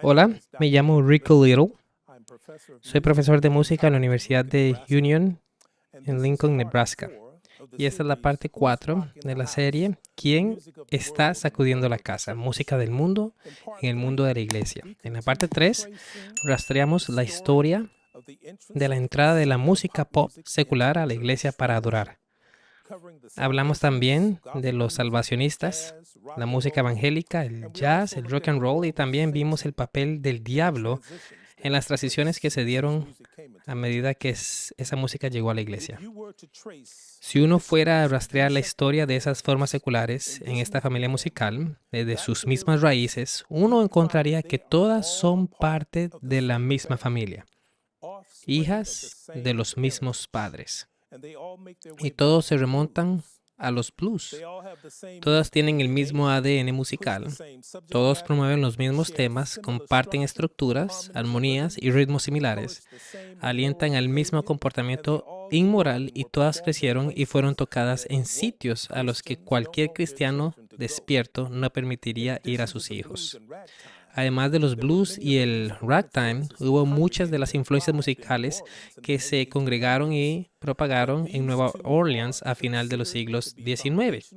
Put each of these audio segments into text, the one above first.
Hola, me llamo Rico Little. Soy profesor de música en la Universidad de Union en Lincoln, Nebraska. Y esta es la parte 4 de la serie ¿Quién está sacudiendo la casa? Música del mundo en el mundo de la iglesia. En la parte 3 rastreamos la historia de la entrada de la música pop secular a la iglesia para adorar. Hablamos también de los salvacionistas, la música evangélica, el jazz, el rock and roll y también vimos el papel del diablo en las transiciones que se dieron a medida que esa música llegó a la iglesia. Si uno fuera a rastrear la historia de esas formas seculares en esta familia musical, desde sus mismas raíces, uno encontraría que todas son parte de la misma familia, hijas de los mismos padres. Y todos se remontan a los blues. Todas tienen el mismo ADN musical. Todos promueven los mismos temas, comparten estructuras, armonías y ritmos similares. Alientan al mismo comportamiento inmoral y todas crecieron y fueron tocadas en sitios a los que cualquier cristiano despierto no permitiría ir a sus hijos. Además de los blues y el ragtime, hubo muchas de las influencias musicales que se congregaron y propagaron en Nueva Orleans a final de los siglos XIX.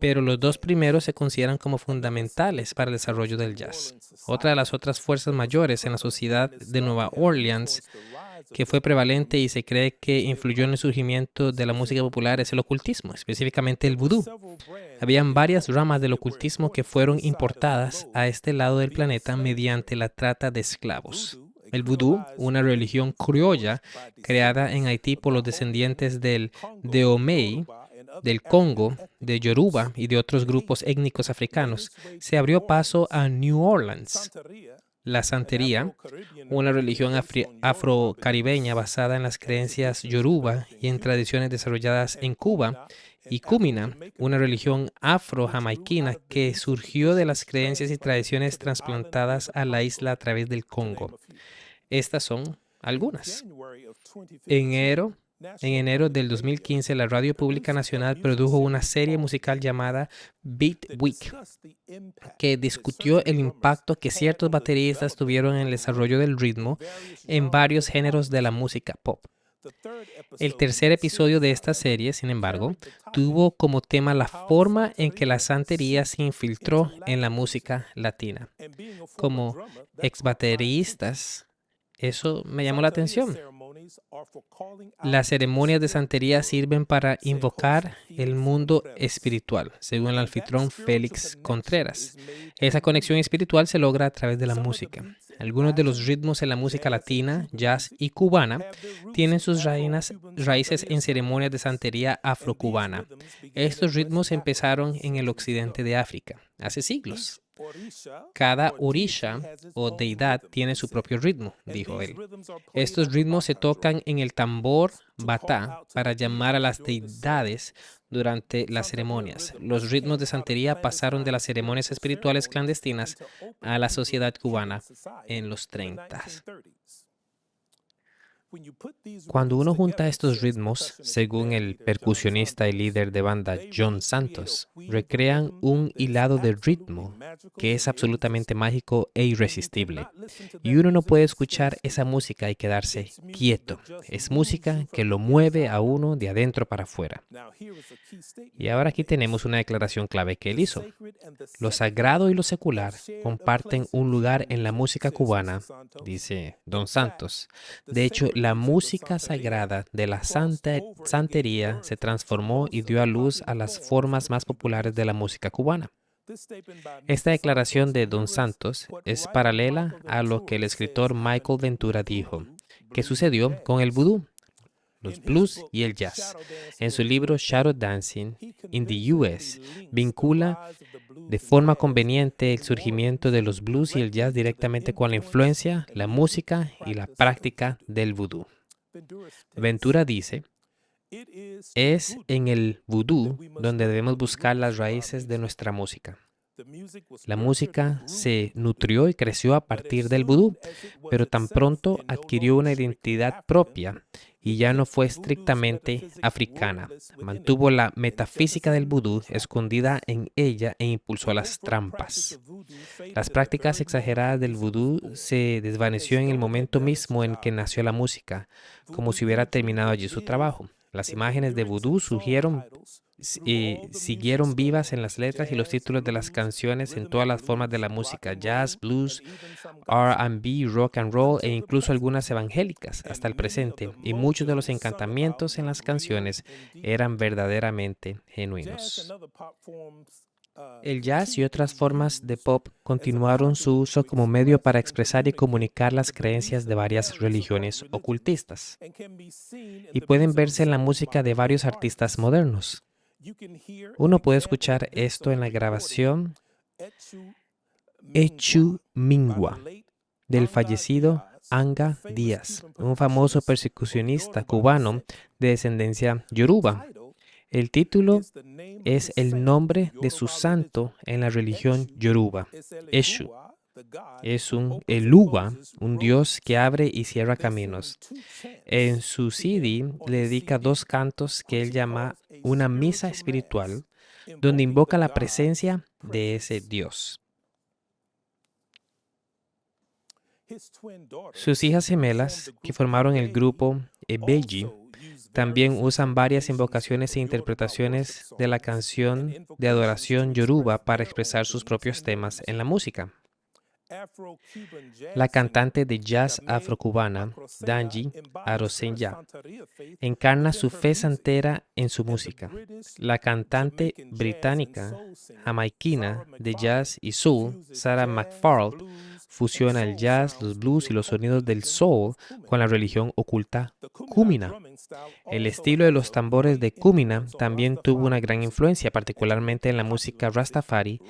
Pero los dos primeros se consideran como fundamentales para el desarrollo del jazz. Otra de las otras fuerzas mayores en la sociedad de Nueva Orleans que fue prevalente y se cree que influyó en el surgimiento de la música popular es el ocultismo, específicamente el vudú. Habían varias ramas del ocultismo que fueron importadas a este lado del planeta mediante la trata de esclavos. El vudú, una religión criolla creada en Haití por los descendientes del Dahomey, del Congo, de Yoruba y de otros grupos étnicos africanos, se abrió paso a New Orleans. La santería, una religión afrocaribeña basada en las creencias yoruba y en tradiciones desarrolladas en Cuba, y Cúmina, una religión afro-jamaiquina que surgió de las creencias y tradiciones trasplantadas a la isla a través del Congo. Estas son algunas. En enero del 2015, la Radio Pública Nacional produjo una serie musical llamada Beat Week, que discutió el impacto que ciertos bateristas tuvieron en el desarrollo del ritmo en varios géneros de la música pop. El tercer episodio de esta serie, sin embargo, tuvo como tema la forma en que la santería se infiltró en la música latina. Como exbateristas, eso me llamó la atención. Las ceremonias de santería sirven para invocar el mundo espiritual, según el anfitrión Félix Contreras. Esa conexión espiritual se logra a través de la música. Algunos de los ritmos en la música latina, jazz y cubana tienen sus raíces en ceremonias de santería afrocubana. Estos ritmos empezaron en el occidente de África, hace siglos. Cada orisha o deidad tiene su propio ritmo, dijo él. Estos ritmos se tocan en el tambor batá para llamar a las deidades durante las ceremonias. Los ritmos de santería pasaron de las ceremonias espirituales clandestinas a la sociedad cubana en los 30. Cuando uno junta estos ritmos, según el percusionista y líder de banda John Santos, recrean un hilado de ritmo que es absolutamente mágico e irresistible. Y uno no puede escuchar esa música y quedarse quieto. Es música que lo mueve a uno de adentro para afuera. Y ahora aquí tenemos una declaración clave que él hizo. Lo sagrado y lo secular comparten un lugar en la música cubana, dice Don Santos. De hecho, la música sagrada de la santería se transformó y dio a luz a las formas más populares de la música cubana. Esta declaración de Don Santos es paralela a lo que el escritor Michael Ventura dijo, que sucedió con el vudú, los blues y el jazz. En su libro Shadow Dancing in the U.S., vincula de forma conveniente el surgimiento de los blues y el jazz directamente con la influencia, la música y la práctica del vudú. Ventura dice, es en el vudú donde debemos buscar las raíces de nuestra música. La música se nutrió y creció a partir del vudú, pero tan pronto adquirió una identidad propia y ya no fue estrictamente africana. Mantuvo la metafísica del vudú escondida en ella e impulsó las trampas. Las prácticas exageradas del vudú se desvaneció en el momento mismo en que nació la música, como si hubiera terminado allí su trabajo. Las imágenes de vudú siguieron vivas en las letras y los títulos de las canciones en todas las formas de la música: jazz, blues, R&B, rock and roll e incluso algunas evangélicas hasta el presente, y muchos de los encantamientos en las canciones eran verdaderamente genuinos. El jazz y otras formas de pop continuaron su uso como medio para expresar y comunicar las creencias de varias religiones ocultistas, y pueden verse en la música de varios artistas modernos. Uno puede escuchar esto en la grabación Echu Mingwa del fallecido Anga Díaz, un famoso persecucionista cubano de descendencia yoruba. El título es el nombre de su santo en la religión yoruba. Eshu es un Eluwa, un dios que abre y cierra caminos. En su CD le dedica 2 cantos que él llama una misa espiritual, donde invoca la presencia de ese dios. Sus hijas gemelas, que formaron el grupo Ebeji, también usan varias invocaciones e interpretaciones de la canción de adoración yoruba para expresar sus propios temas en la música. La cantante de jazz afrocubana, Danji Arosenya, encarna su fe santera en su música. La cantante británica jamaiquina de jazz y soul, Sarah McFarland, fusiona el jazz, los blues y los sonidos del soul con la religión oculta Kumina. El estilo de los tambores de Kumina también tuvo una gran influencia, particularmente en la música Rastafari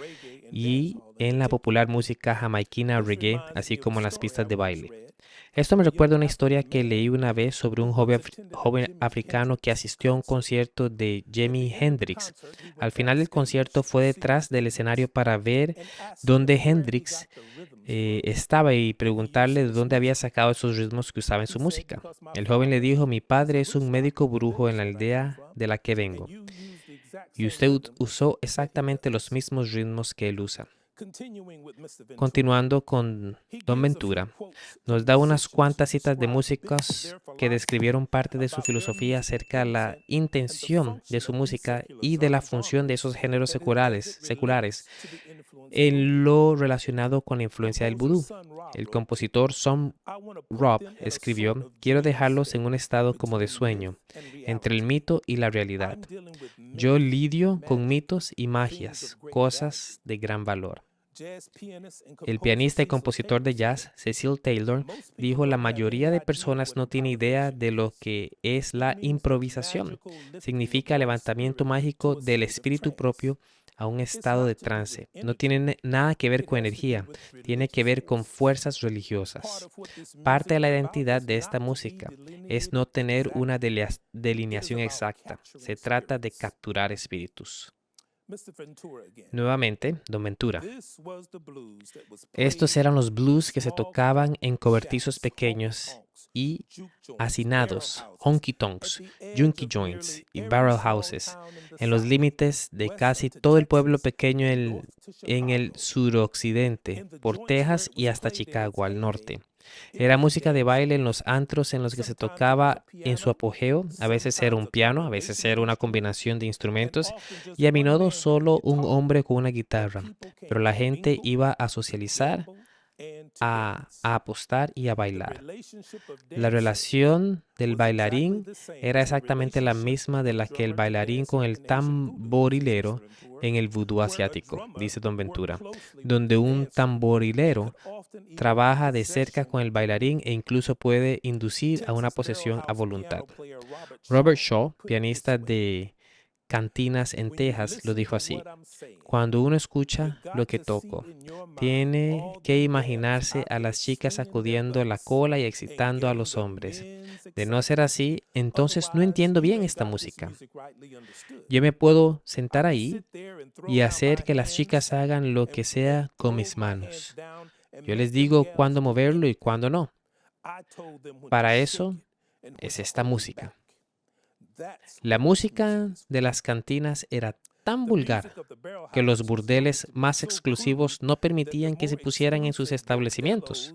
y en la popular música jamaiquina reggae, así como en las pistas de baile. Esto me recuerda una historia que leí una vez sobre un joven africano que asistió a un concierto de Jimi Hendrix. Al final del concierto fue detrás del escenario para ver dónde Hendrix estaba y preguntarle de dónde había sacado esos ritmos que usaba en su música. El joven le dijo: mi padre es un médico brujo en la aldea de la que vengo, y usted usó exactamente los mismos ritmos que él usa. Continuando con Don Ventura, nos da unas cuantas citas de músicos que describieron parte de su filosofía acerca de la intención de su música y de la función de esos géneros seculares en lo relacionado con la influencia del vudú. El compositor Son Rob escribió: quiero dejarlos en un estado como de sueño, entre el mito y la realidad. Yo lidio con mitos y magias, cosas de gran valor. El pianista y compositor de jazz, Cecil Taylor, dijo: la mayoría de personas no tiene idea de lo que es la improvisación. Significa el levantamiento mágico del espíritu propio a un estado de trance. No tiene nada que ver con energía, tiene que ver con fuerzas religiosas. Parte de la identidad de esta música es no tener una delineación exacta. Se trata de capturar espíritus. Nuevamente, Don Ventura. Estos eran los blues que se tocaban en cobertizos pequeños y hacinados, honky tonks, junkie joints y barrel houses, en los límites de casi todo el pueblo pequeño en el suroccidente, por Texas y hasta Chicago al norte. Era música de baile en los antros en los que se tocaba en su apogeo. A veces era un piano, a veces era una combinación de instrumentos y a menudo solo un hombre con una guitarra. Pero la gente iba a socializar, a apostar y a bailar. La relación del bailarín era exactamente la misma de la que el bailarín con el tamborilero en el vudú asiático, dice Don Ventura, donde un tamborilero trabaja de cerca con el bailarín e incluso puede inducir a una posesión a voluntad. Robert Shaw, pianista de cantinas en Texas, lo dijo así: cuando uno escucha lo que toco, tiene que imaginarse a las chicas sacudiendo la cola y excitando a los hombres. De no ser así, entonces no entiendo bien esta música. Yo me puedo sentar ahí y hacer que las chicas hagan lo que sea con mis manos. Yo les digo cuándo moverlo y cuándo no. Para eso, es esta música. La música de las cantinas era tan vulgar que los burdeles más exclusivos no permitían que se pusieran en sus establecimientos,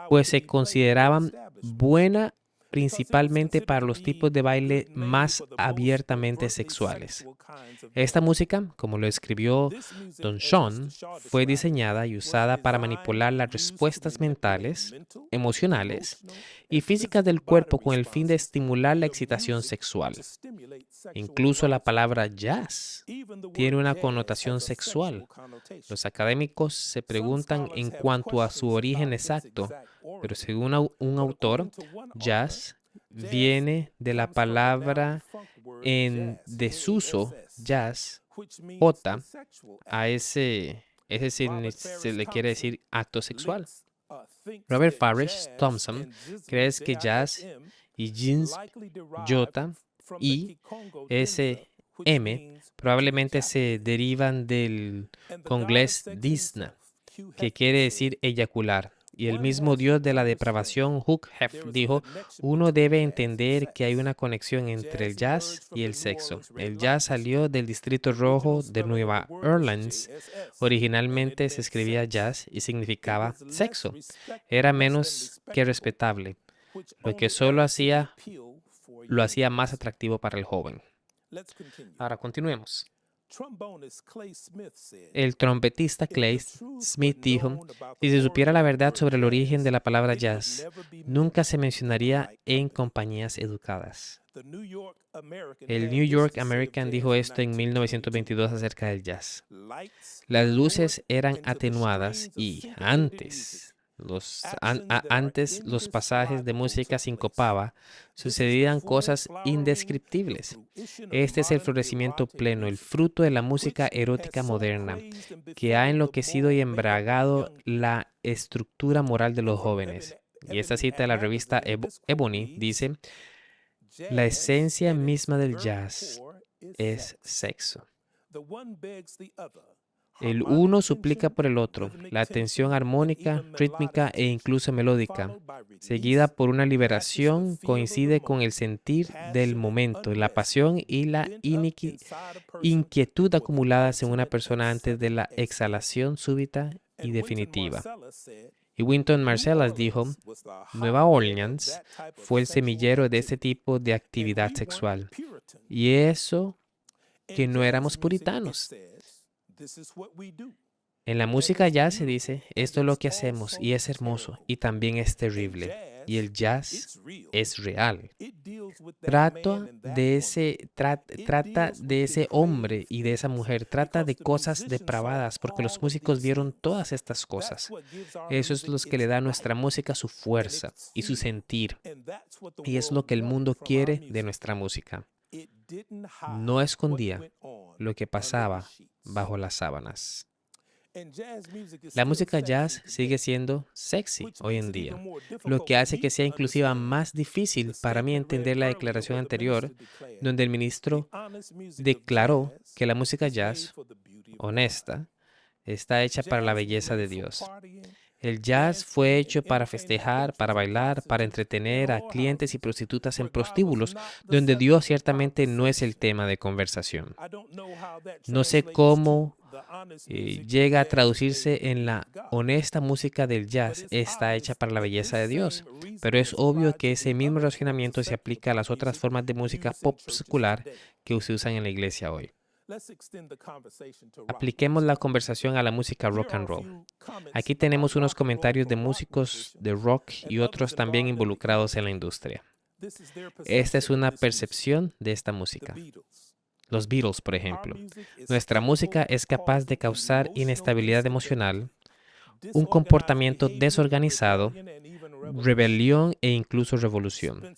pues se consideraban buena principalmente para los tipos de baile más abiertamente sexuales. Esta música, como lo escribió Don Sean, fue diseñada y usada para manipular las respuestas mentales, emocionales y físicas del cuerpo con el fin de estimular la excitación sexual. Incluso la palabra jazz tiene una connotación sexual. Los académicos se preguntan en cuanto a su origen exacto, pero según un autor, jazz viene de la palabra en desuso, jazz, jota, a ese se le quiere decir acto sexual. Robert Farish Thompson cree que jazz y jeans, jota y SM probablemente se derivan del conglés disna, que quiere decir eyacular. Y el mismo dios de la depravación, Hugh Hef, dijo, uno debe entender que hay una conexión entre el jazz y el sexo. El jazz salió del Distrito Rojo de Nueva Orleans. Originalmente se escribía jazz y significaba sexo. Era menos que respetable, lo que solo lo hacía más atractivo para el joven. Ahora continuemos. El trompetista Clay Smith dijo, si se supiera la verdad sobre el origen de la palabra jazz, nunca se mencionaría en compañías educadas. El New York American dijo esto en 1922 acerca del jazz. Las luces eran atenuadas y antes los pasajes de música sincopaba, sucedían cosas indescriptibles. Este es el florecimiento pleno, el fruto de la música erótica moderna, que ha enloquecido y embragado la estructura moral de los jóvenes. Y esta cita de la revista Ebony dice, la esencia misma del jazz es sexo. El uno suplica por el otro, la atención armónica, rítmica e incluso melódica, seguida por una liberación, coincide con el sentir del momento, la pasión y la inquietud acumuladas en una persona antes de la exhalación súbita y definitiva. Y Wynton Marsalis dijo, Nueva Orleans fue el semillero de este tipo de actividad sexual. Y eso que no éramos puritanos. En la música jazz se dice, esto es lo que hacemos y es hermoso y también es terrible. Y el jazz es real. Trata de ese hombre y de esa mujer, trata de cosas depravadas, porque los músicos vieron todas estas cosas. Eso es lo que le da a nuestra música su fuerza y su sentir. Y es lo que el mundo quiere de nuestra música. No escondía lo que pasaba bajo las sábanas. La música jazz sigue siendo sexy hoy en día, lo que hace que sea inclusive más difícil para mí entender la declaración anterior, donde el ministro declaró que la música jazz, honesta, está hecha para la belleza de Dios. El jazz fue hecho para festejar, para bailar, para entretener a clientes y prostitutas en prostíbulos, donde Dios ciertamente no es el tema de conversación. No sé cómo llega a traducirse en la honesta música del jazz está hecha para la belleza de Dios, pero es obvio que ese mismo razonamiento se aplica a las otras formas de música pop secular que se usan en la iglesia hoy. Apliquemos la conversación a la música rock and roll. Aquí tenemos unos comentarios de músicos de rock y otros también involucrados en la industria. Esta es una percepción de esta música. Los Beatles, por ejemplo. Nuestra música es capaz de causar inestabilidad emocional, un comportamiento desorganizado, rebelión e incluso revolución.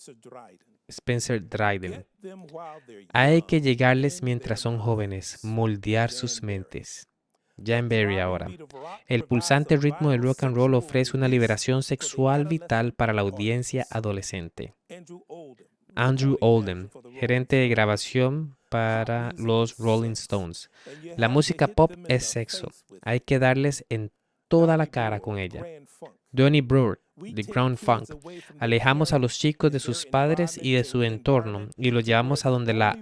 Spencer Dryden. Hay que llegarles mientras son jóvenes, moldear sus mentes. Jan Berry ahora. El pulsante ritmo del rock and roll ofrece una liberación sexual vital para la audiencia adolescente. Andrew Oldham, gerente de grabación para los Rolling Stones. La música pop es sexo. Hay que darles en toda la cara con ella. Donnie Brewer, de Ground Funk. Alejamos a los chicos de sus padres y de su entorno y los llevamos a donde la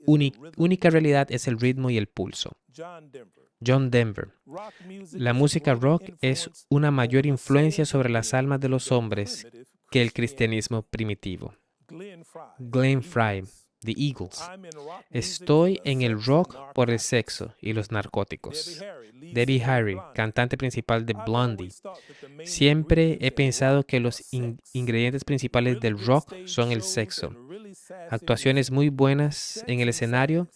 única realidad es el ritmo y el pulso. John Denver. La música rock es una mayor influencia sobre las almas de los hombres que el cristianismo primitivo. Glenn Frey, The Eagles. Estoy en el rock por el sexo y los narcóticos. Debbie Harry, cantante principal de Blondie. Siempre he pensado que los ingredientes principales del rock son el sexo, actuaciones muy buenas en el escenario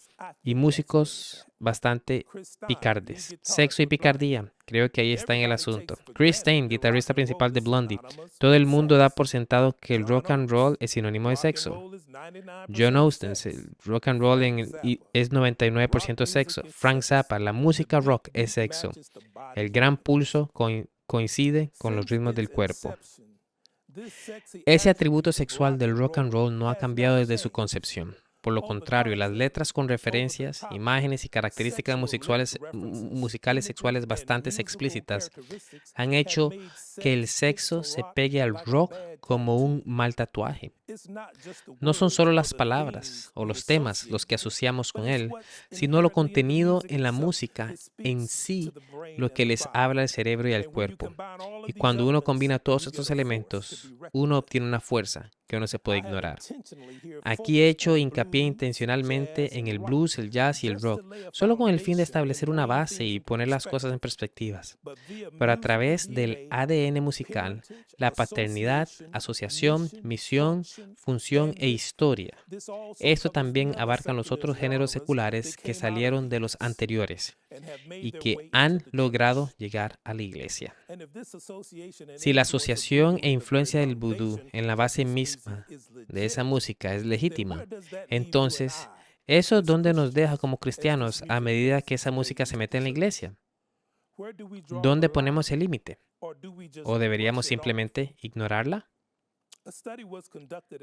y músicos bastante picardes. Sexo y picardía, creo que ahí está en el asunto. Chris Stein, guitarrista principal de Blondie. Todo el mundo da por sentado que el rock and roll es sinónimo de sexo. John Austin, el rock and roll es 99% sexo. Frank Zappa, la música rock es sexo. El gran pulso coincide con los ritmos del cuerpo. Ese atributo sexual del rock and roll no ha cambiado desde su concepción. Por lo contrario, las letras con referencias, imágenes y características musicales sexuales bastante explícitas han hecho que el sexo se pegue al rock como un mal tatuaje. No son solo las palabras o los temas los que asociamos con él, sino lo contenido en la música en sí, lo que les habla al cerebro y al cuerpo. Y cuando uno combina todos estos elementos, uno obtiene una fuerza que no se puede ignorar. Aquí he hecho hincapié intencionalmente en el blues, el jazz y el rock, solo con el fin de establecer una base y poner las cosas en perspectivas. Pero a través del ADN musical, la paternidad, asociación, misión, función e historia. Esto también abarca los otros géneros seculares que salieron de los anteriores y que han logrado llegar a la iglesia. Si la asociación e influencia del vudú en la base misma de esa música es legítima, entonces, ¿eso dónde nos deja como cristianos a medida que esa música se mete en la iglesia? ¿Dónde ponemos el límite? ¿O deberíamos simplemente ignorarla?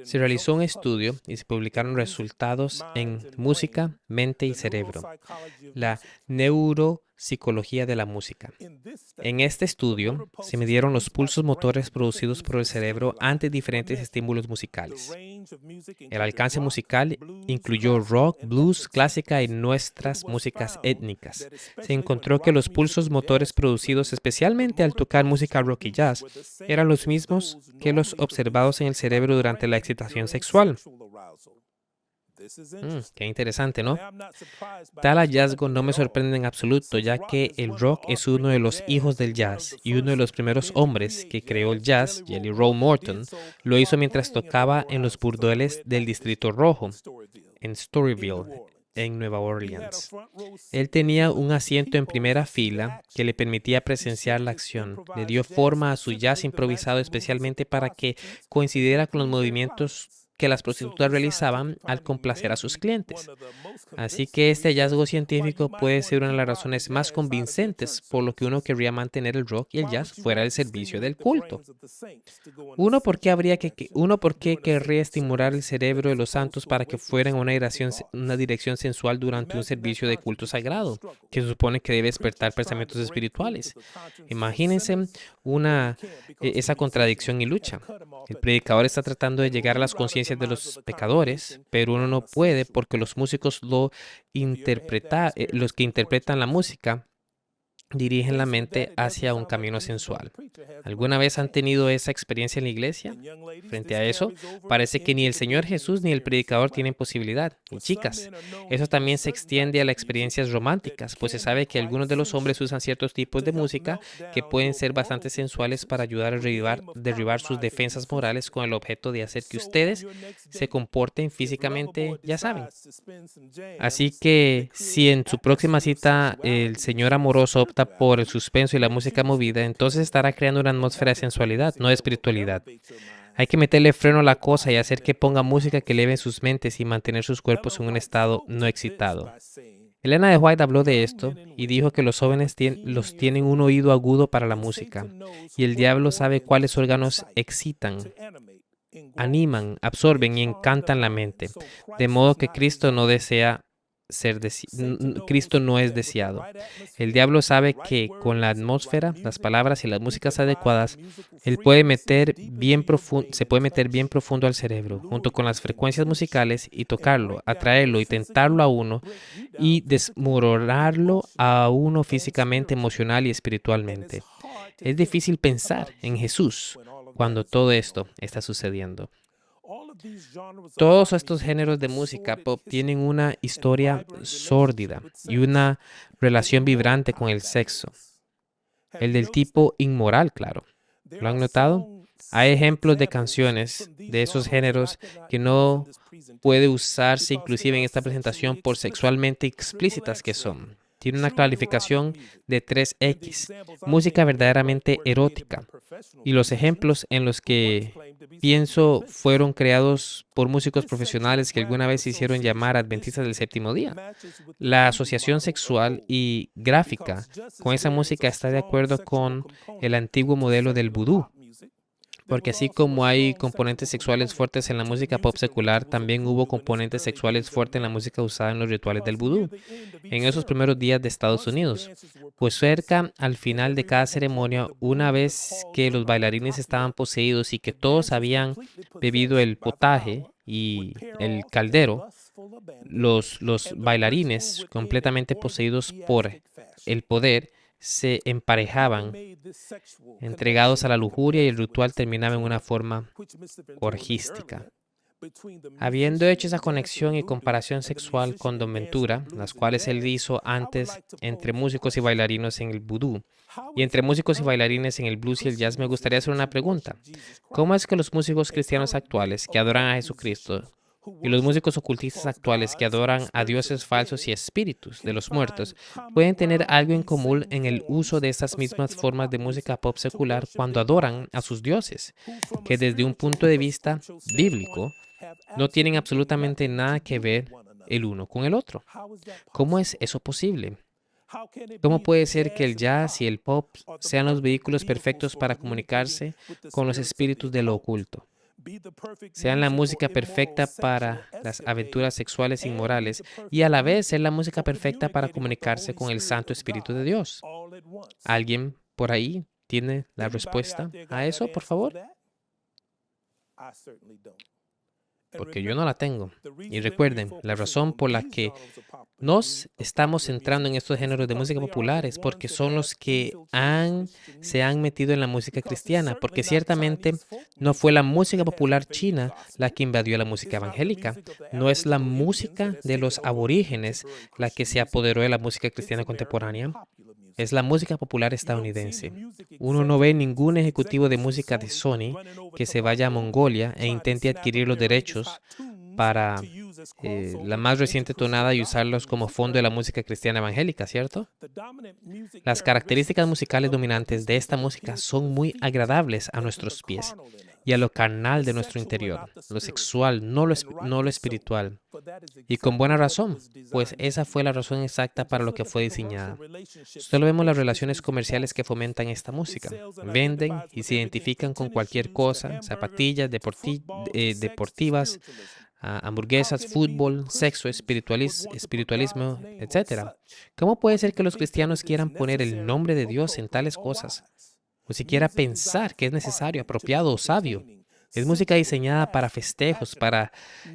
Se realizó un estudio y se publicaron resultados en Música, Mente y Cerebro, la neuropsicología de la música. En este estudio se midieron los pulsos motores producidos por el cerebro ante diferentes estímulos musicales. El alcance musical incluyó rock, blues, clásica y nuestras músicas étnicas. Se encontró que los pulsos motores producidos especialmente al tocar música rock y jazz eran los mismos que los observados en el cerebro durante la excitación sexual. Qué interesante, ¿no? Tal hallazgo no me sorprende en absoluto, ya que el rock es uno de los hijos del jazz y uno de los primeros hombres que creó el jazz, Jelly Roll Morton, lo hizo mientras tocaba en los burdeles del Distrito Rojo, en Storyville, en Nueva Orleans. Él tenía un asiento en primera fila que le permitía presenciar la acción. Le dio forma a su jazz improvisado especialmente para que coincidiera con los movimientos que las prostitutas realizaban al complacer a sus clientes. Así que este hallazgo científico puede ser una de las razones más convincentes por lo que uno querría mantener el rock y el jazz fuera del servicio del culto. Uno, ¿por qué querría estimular el cerebro de los santos para que fueran una dirección sensual durante un servicio de culto sagrado, que se supone que debe despertar pensamientos espirituales? Imagínense esa contradicción y lucha. El predicador está tratando de llegar a las conciencias de los pecadores, pero uno no puede porque los músicos los que interpretan la música dirigen la mente hacia un camino sensual. ¿Alguna vez han tenido esa experiencia en la iglesia? Frente a eso, parece que ni el Señor Jesús ni el predicador tienen posibilidad. Y chicas, eso también se extiende a las experiencias románticas, pues se sabe que algunos de los hombres usan ciertos tipos de música que pueden ser bastante sensuales para ayudar a derribar sus defensas morales con el objeto de hacer que ustedes se comporten físicamente, ya saben. Así que si en su próxima cita el señor amoroso opta por el suspenso y la música movida, entonces estará creando una atmósfera de sensualidad, no de espiritualidad. Hay que meterle freno a la cosa y hacer que ponga música que eleve sus mentes y mantener sus cuerpos en un estado no excitado. Elena de White habló de esto y dijo que los jóvenes tienen un oído agudo para la música y el diablo sabe cuáles órganos excitan, animan, absorben y encantan la mente, de modo que Cristo no desea Cristo no es deseado. El diablo sabe que con la atmósfera, las palabras y las músicas adecuadas, él se puede meter bien profundo al cerebro, junto con las frecuencias musicales y tocarlo, atraerlo y tentarlo a uno y desmoronarlo a uno físicamente, emocional y espiritualmente. Es difícil pensar en Jesús cuando todo esto está sucediendo. Todos estos géneros de música pop tienen una historia sórdida y una relación vibrante con el sexo. El del tipo inmoral, claro. ¿Lo han notado? Hay ejemplos de canciones de esos géneros que no puede usarse inclusive en esta presentación por sexualmente explícitas que son. Tiene una calificación de 3X, música verdaderamente erótica. Y los ejemplos en los que pienso fueron creados por músicos profesionales que alguna vez se hicieron llamar adventistas del séptimo día. La asociación sexual y gráfica con esa música está de acuerdo con el antiguo modelo del vudú. Porque así como hay componentes sexuales fuertes en la música pop secular, también hubo componentes sexuales fuertes en la música usada en los rituales del vudú, en esos primeros días de Estados Unidos. Pues cerca al final de cada ceremonia, una vez que los bailarines estaban poseídos y que todos habían bebido el potaje y el caldero, los bailarines completamente poseídos por el poder se emparejaban, entregados a la lujuria, y el ritual terminaba en una forma orgística. Habiendo hecho esa conexión y comparación sexual con Don Ventura, las cuales él hizo antes entre músicos y bailarinos en el vudú y entre músicos y bailarines en el blues y el jazz, me gustaría hacer una pregunta. ¿Cómo es que los músicos cristianos actuales que adoran a Jesucristo y los músicos ocultistas actuales que adoran a dioses falsos y espíritus de los muertos pueden tener algo en común en el uso de estas mismas formas de música pop secular cuando adoran a sus dioses, que desde un punto de vista bíblico no tienen absolutamente nada que ver el uno con el otro? ¿Cómo es eso posible? ¿Cómo puede ser que el jazz y el pop sean los vehículos perfectos para comunicarse con los espíritus de lo oculto? Sean la música perfecta para las aventuras sexuales inmorales y a la vez ser la música perfecta para comunicarse con el Santo Espíritu de Dios? ¿Alguien por ahí tiene la respuesta a eso, por favor? Porque yo no la tengo. Y recuerden, la razón por la que nos estamos centrando en estos géneros de música popular es porque son los que se han metido en la música cristiana, porque ciertamente no fue la música popular china la que invadió la música evangélica, no es la música de los aborígenes la que se apoderó de la música cristiana contemporánea. Es la música popular estadounidense. Uno no ve ningún ejecutivo de música de Sony que se vaya a Mongolia e intente adquirir los derechos para la más reciente tonada y usarlos como fondo de la música cristiana evangélica, ¿cierto? Las características musicales dominantes de esta música son muy agradables a nuestros pies y a lo carnal de nuestro interior, lo sexual, no lo espiritual. Y con buena razón, pues esa fue la razón exacta para lo que fue diseñada. Solo vemos las relaciones comerciales que fomentan esta música. Venden y se identifican con cualquier cosa, zapatillas, deportivas, hamburguesas, fútbol, sexo, espiritualismo, etc. ¿Cómo puede ser que los cristianos quieran poner el nombre de Dios en tales cosas? O siquiera pensar que es necesario, apropiado o sabio. Es música diseñada para festejos, para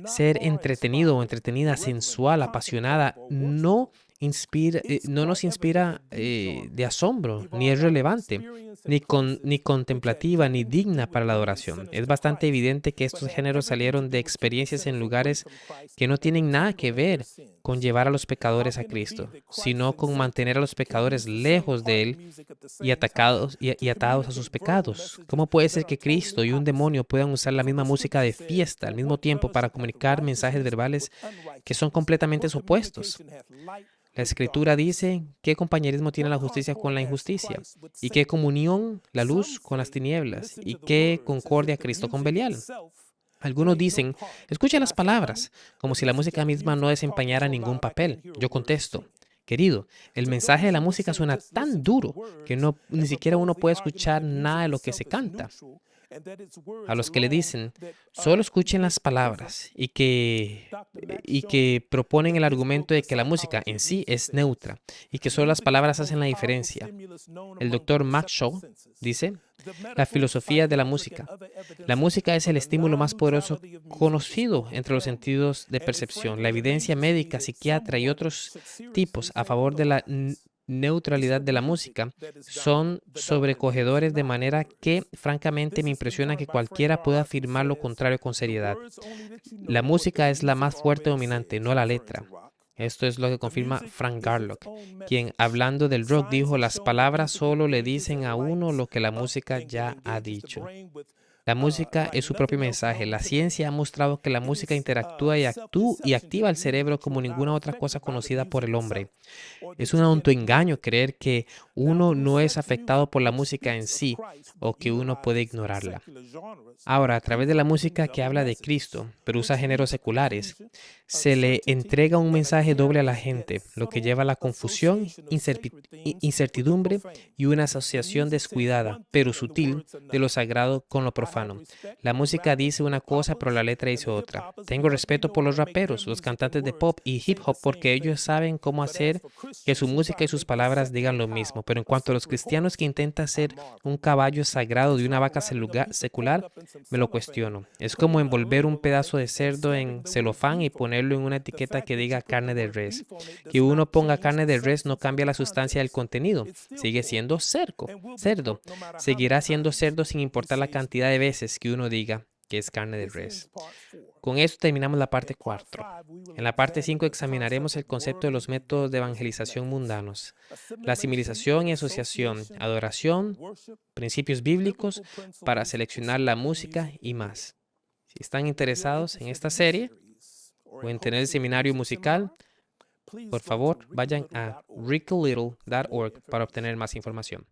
ser entretenido o entretenida, sensual, apasionada. No nos inspira de asombro, ni es relevante, ni contemplativa, ni digna para la adoración. Es bastante evidente que estos géneros salieron de experiencias en lugares que no tienen nada que ver con llevar a los pecadores a Cristo, sino con mantener a los pecadores lejos de Él y atados a sus pecados. ¿Cómo puede ser que Cristo y un demonio puedan usar la misma música de fiesta al mismo tiempo para comunicar mensajes verbales que son completamente opuestos? La Escritura dice qué compañerismo tiene la justicia con la injusticia, y qué comunión la luz con las tinieblas, y qué concordia Cristo con Belial. Algunos dicen, escucha las palabras, como si la música misma no desempeñara ningún papel. Yo contesto, querido, el mensaje de la música suena tan duro que ni siquiera uno puede escuchar nada de lo que se canta. A los que le dicen, solo escuchen las palabras y que proponen el argumento de que la música en sí es neutra y que solo las palabras hacen la diferencia. El doctor Max Shaw dice, la filosofía de la música. La música es el estímulo más poderoso conocido entre los sentidos de percepción. La evidencia médica, psiquiatra y otros tipos a favor de la neutralidad de la música son sobrecogedores, de manera que francamente me impresiona que cualquiera pueda afirmar lo contrario con seriedad. La música es la más fuerte dominante, no la letra. Esto es lo que confirma Frank Garlock, quien hablando del rock dijo, las palabras solo le dicen a uno lo que la música ya ha dicho. La música es su propio mensaje. La ciencia ha mostrado que la música interactúa y activa el cerebro como ninguna otra cosa conocida por el hombre. Es un autoengaño creer que uno no es afectado por la música en sí o que uno puede ignorarla. Ahora, a través de la música que habla de Cristo, pero usa géneros seculares, se le entrega un mensaje doble a la gente, lo que lleva a la confusión, incertidumbre y una asociación descuidada, pero sutil, de lo sagrado con lo profano. La música dice una cosa, pero la letra dice otra. Tengo respeto por los raperos, los cantantes de pop y hip hop, porque ellos saben cómo hacer que su música y sus palabras digan lo mismo. Pero en cuanto a los cristianos que intentan ser un caballo sagrado de una vaca secular, me lo cuestiono. Es como envolver un pedazo de cerdo en celofán y ponerlo en una etiqueta que diga carne de res. Que uno ponga carne de res no cambia la sustancia del contenido. Sigue siendo cerdo. Seguirá siendo cerdo sin importar la cantidad de veces que uno diga que es carne de res. Con esto terminamos la parte 4. En la parte 5 examinaremos el concepto de los métodos de evangelización mundanos, la asimilización y asociación, adoración, principios bíblicos para seleccionar la música y más. Si están interesados en esta serie o en tener el seminario musical, por favor vayan a ricalittle.org para obtener más información.